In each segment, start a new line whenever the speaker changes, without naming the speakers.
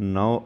9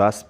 10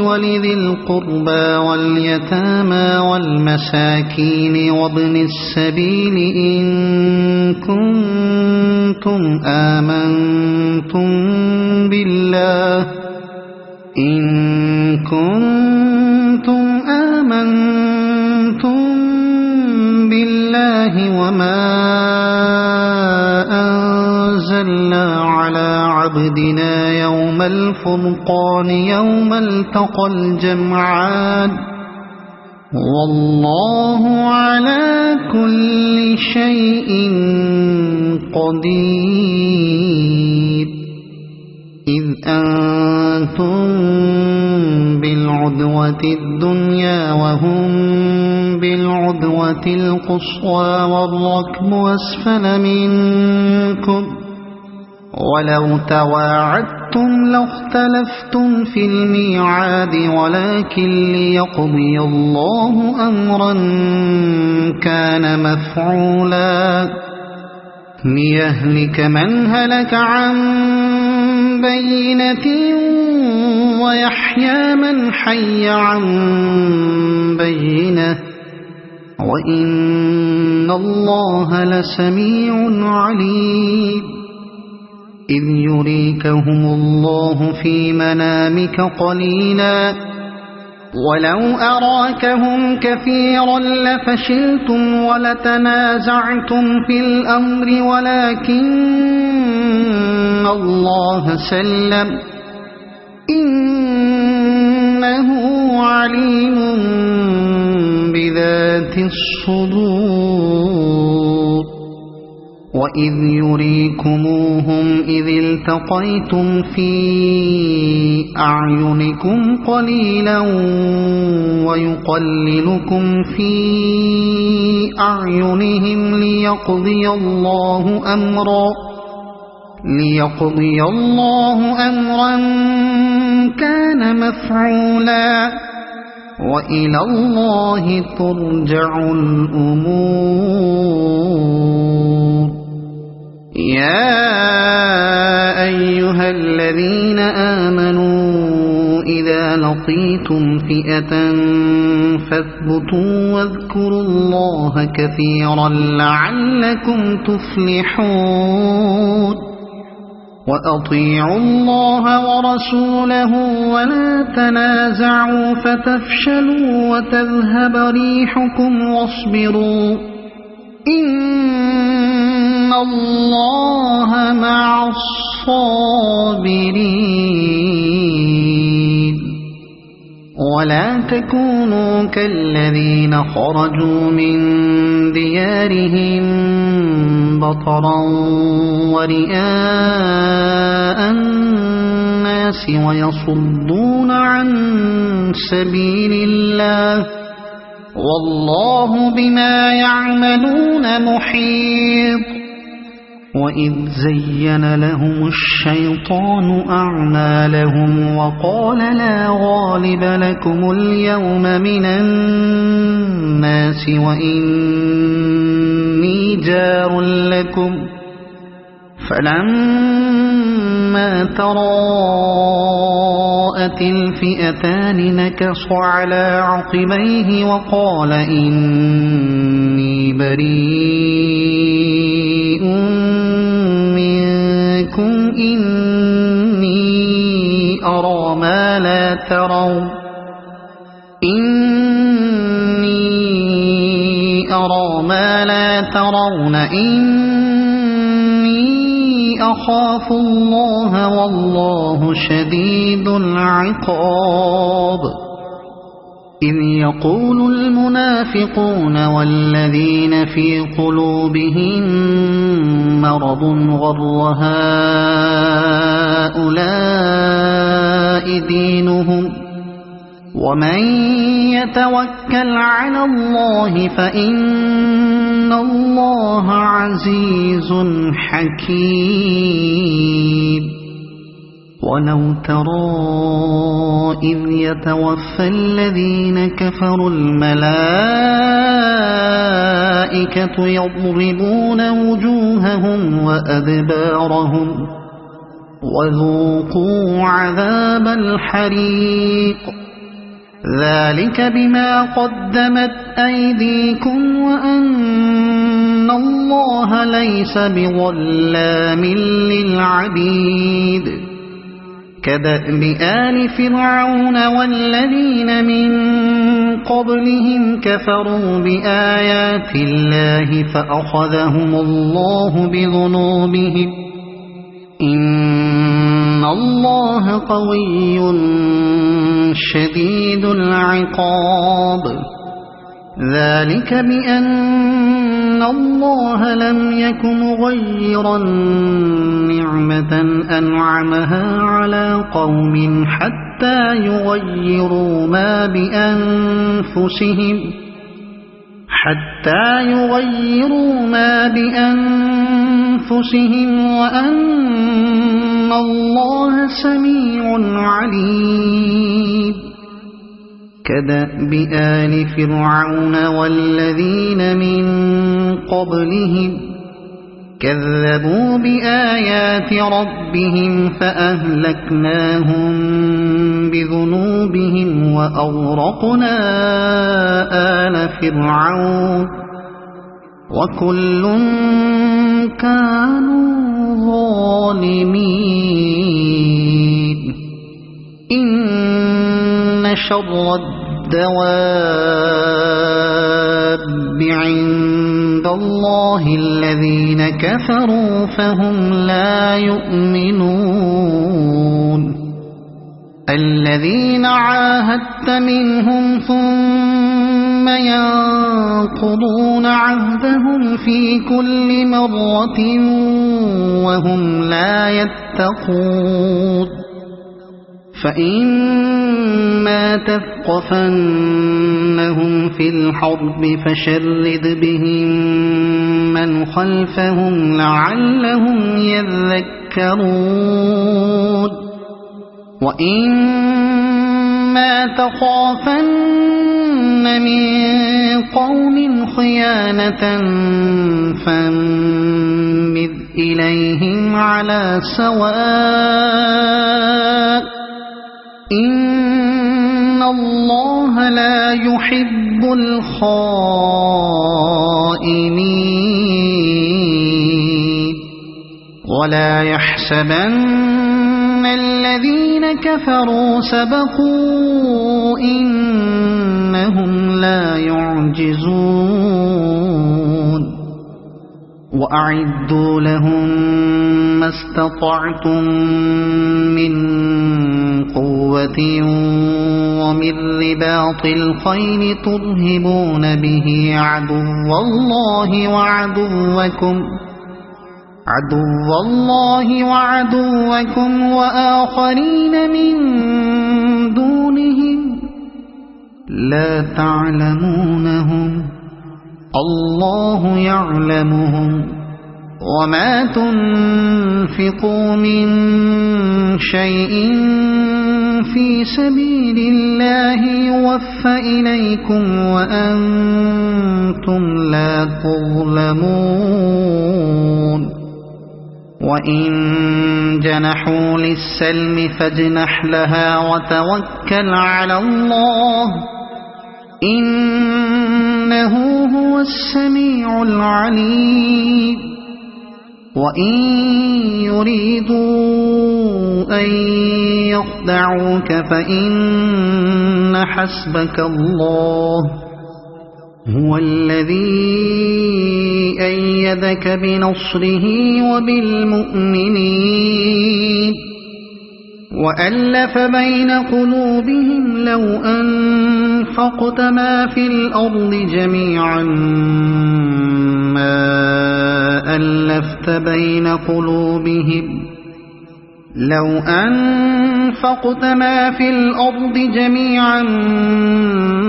ولذي القربى واليتامى والمساكين وابن السبيل إن كنتم آمنتم بالله وما أنزلنا على عبدنا يوم الفرقان يوم التقى الجمعان والله على كل شيء قدير. إذ أنتم بالعدوة الدنيا وهم بالعدوة القصوى والركب أسفل منكم ولو تواعدتم لاختلفتم في الميعاد ولكن ليقضي الله أمرا كان مفعولا ليهلك من هلك عن بينة ويحيى من حي عن بينة وإن الله لسميع عليم. إذ يريكهم الله في منامك قليلا ولو أراكهم كثيرا لفشلتم ولتنازعتم في الأمر ولكن الله سلم إنه عليم بذات الصدور. وإذ يريكموهم إذ التقيتم في أعينكم قليلا ويقللكم في أعينهم ليقضي الله أمرا كان مفعولا وإلى الله ترجع الأمور. يا أيها الذين آمنوا إذا لقيتم فئة فاثبتوا واذكروا الله كثيرا لعلكم تفلحون. وأطيعوا الله ورسوله ولا تنازعوا فتفشلوا وتذهب ريحكم واصبروا إن الله مع الصابرين. ولا تكونوا كالذين خرجوا من ديارهم بطرا ورئاء الناس ويصدون عن سبيل الله والله بما يعملون محيط. وإذ زين لهم الشيطان أعمالهم وقال لا غالب لكم اليوم من الناس وإني جار لكم فلما تراءت الفئتان نكص على عقبيه وقال إني بريء منكم إني أرى ما لا ترون إني أرى ما لا ترون إني أخاف الله والله شديد العقاب إذ يقول المنافقون والذين في قلوبهم مرض غر هؤلاء دينهم ومن يتوكل على الله فإن الله عزيز حكيم ولو ترى إذ يتوفى الذين كفروا الملائكة يضربون وجوههم وأدبارهم وذوقوا عذاب الحريق ذلك بما قدمت أيديكم وأن الله ليس بظلام للعبيد كدأب آل فرعون والذين من قبلهم كفروا بآيات الله فأخذهم الله بذنوبهم إن الله قوي شديد العقاب ذلك بأن الله لم يك مغيرا نعمة أنعمها على قوم حتى يغيروا ما بأنفسهم وأن الله سميع عليم كدأب آل فرعون والذين من قبلهم كذبوا بآيات ربهم فأهلكناهم بذنوبهم وأغرقنا آل فرعون وكل كانوا ظالمين إن شر الدواب عند الله الذين كفروا فهم لا يؤمنون الذين عاهدت منهم ثم ينقضون عهدهم في كل مرة وهم لا يتقون فإما تثقفنهم في الحرب فشرد بهم من خلفهم لعلهم يذكرون وإما تخافن من قوم خيانة فانبذ إليهم على سواء إن الله لا يحب الخائنين ولا يحسبن الذين كفروا سبقوا إنهم لا يعجزون وأعدوا لهم ما استطعتم من قوة ومن رباط الخيل ترهبون به عدو الله وآخرين من دونهم لا تعلمونهم الله يعلمهم وما تنفقوا من شيء في سبيل الله يوفى إليكم وأنتم لا تظلمون وإن جنحوا للسلم فاجنح لها وتوكل على الله إنه هو السميع العليم وإن يريدوا أن يخدعوك فإن حسبك الله هو الذي أيدك بنصره وبالمؤمنين وألف بين قلوبهم لو أنفقت ما في الأرض جميعا ما ألفت بين قلوبهم لو أنفقت ما في الأرض جميعا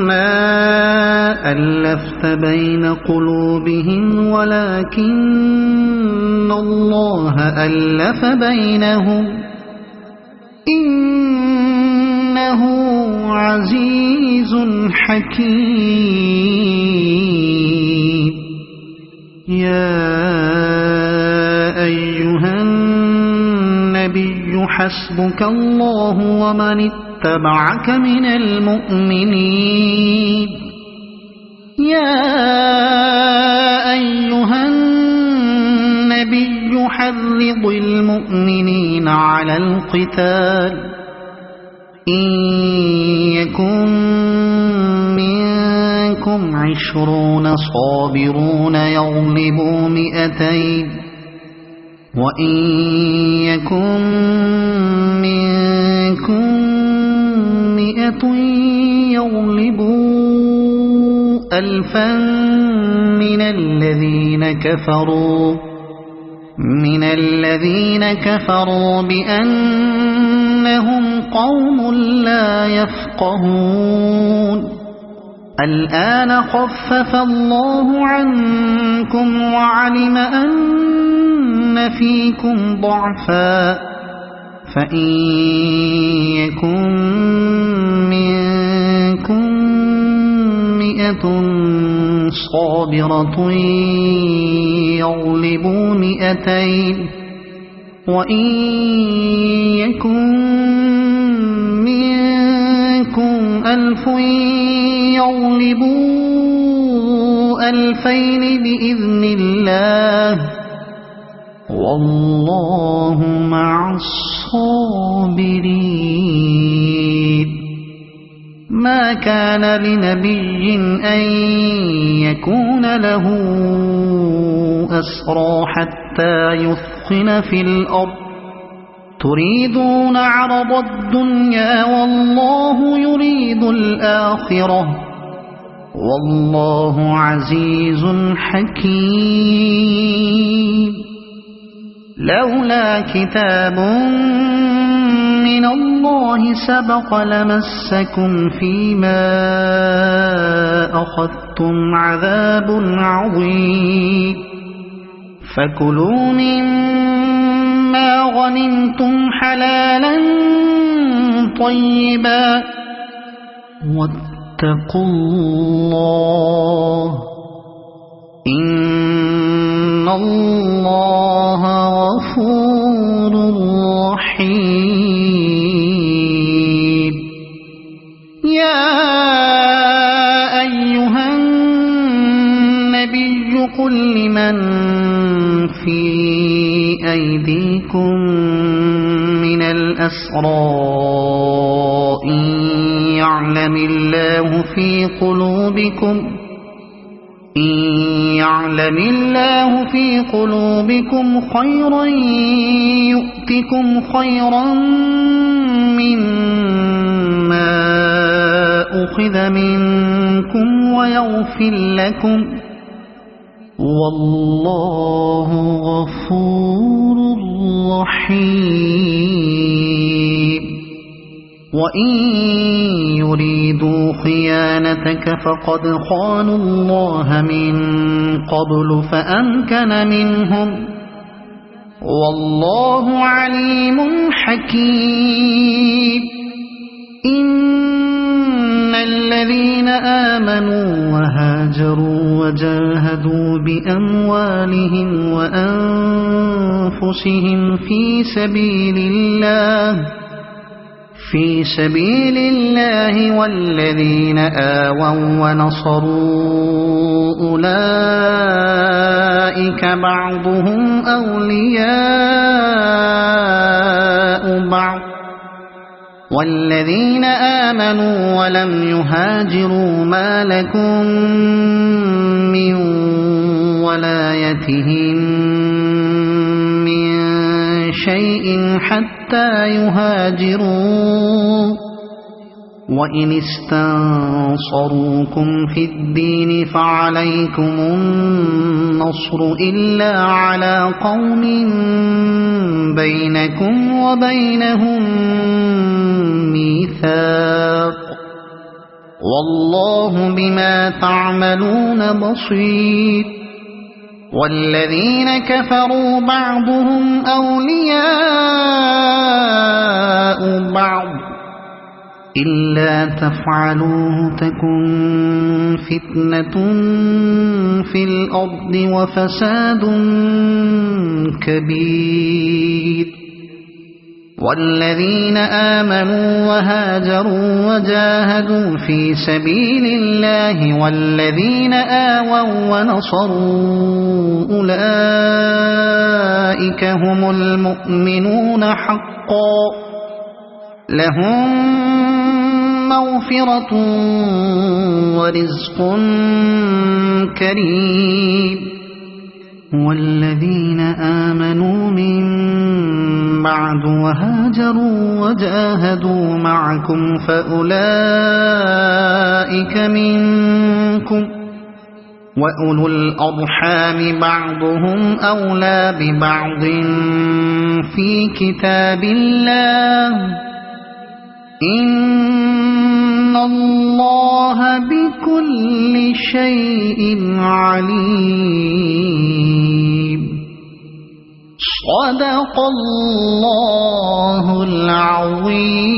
ما ألفت بين قلوبهم ولكن الله ألف بينهم إنه عزيز حكيم يا أيها النبي حسبك الله ومن اتبعك من المؤمنين يا أيها النبي حرض المؤمنين على القتال إن يكن منكم 20 صابرون يغلبوا 200 وإن يكن منكم 100 يغلبوا 1000 من الذين كفروا بأنهم قوم لا يفقهون الآن خفف الله عنكم وعلم أن فيكم ضعفا فإن يكن منكم 100 صابرة يغلبوا 200 وإن يكن منكم 1000 يغلبوا 2000 بإذن الله والله مع الصابرين ما كان لنبي أن يكون له أسرى حتى يثخن في الأرض تريدون عرض الدنيا والله يريد الآخرة والله عزيز حكيم لولا كتاب من الله سبق لمسكم فيما أخذتم عذاب عظيم فكلوا مما غنمتم حلالا طيبا واتقوا الله إن الله غفور رحيم يا أيها النبي قل لمن في أيديكم من الأسرى إن يعلم الله في قلوبكم خيرا يؤتكم خيرا مما أخذ منكم ويغفر لكم والله غفور رحيم وإن يريدوا خيانتك فقد خانوا الله من قبل فأمكن منهم والله عليم حكيم إن الذين آمنوا وهاجروا وجاهدوا بأموالهم وأنفسهم في سبيل الله في سبيل الله والذين آووا ونصروا أولئك بعضهم أولياء بعض والذين آمنوا ولم يهاجروا ما لكم من ولايتهم من شيء حتى يهاجروا وإن استنصروكم في الدين فعليكم النصر إلا على قوم بينكم وبينهم ميثاق والله بما تعملون بصير والذين كفروا بعضهم أولياء بعض إلا تفعلوه تكن فتنة في الأرض وفساد كبير والذين آمنوا وهاجروا وجاهدوا في سبيل الله والذين آووا ونصروا أولئك هم المؤمنون حقا لهم مغفرة ورزق كريم والذين آمنوا من بعد وهاجروا وجاهدوا معكم فأولئك منكم وأولو الأرحام بعضهم أولى ببعض في كتاب الله إن الله بكل شيء عليم صدق الله العظيم.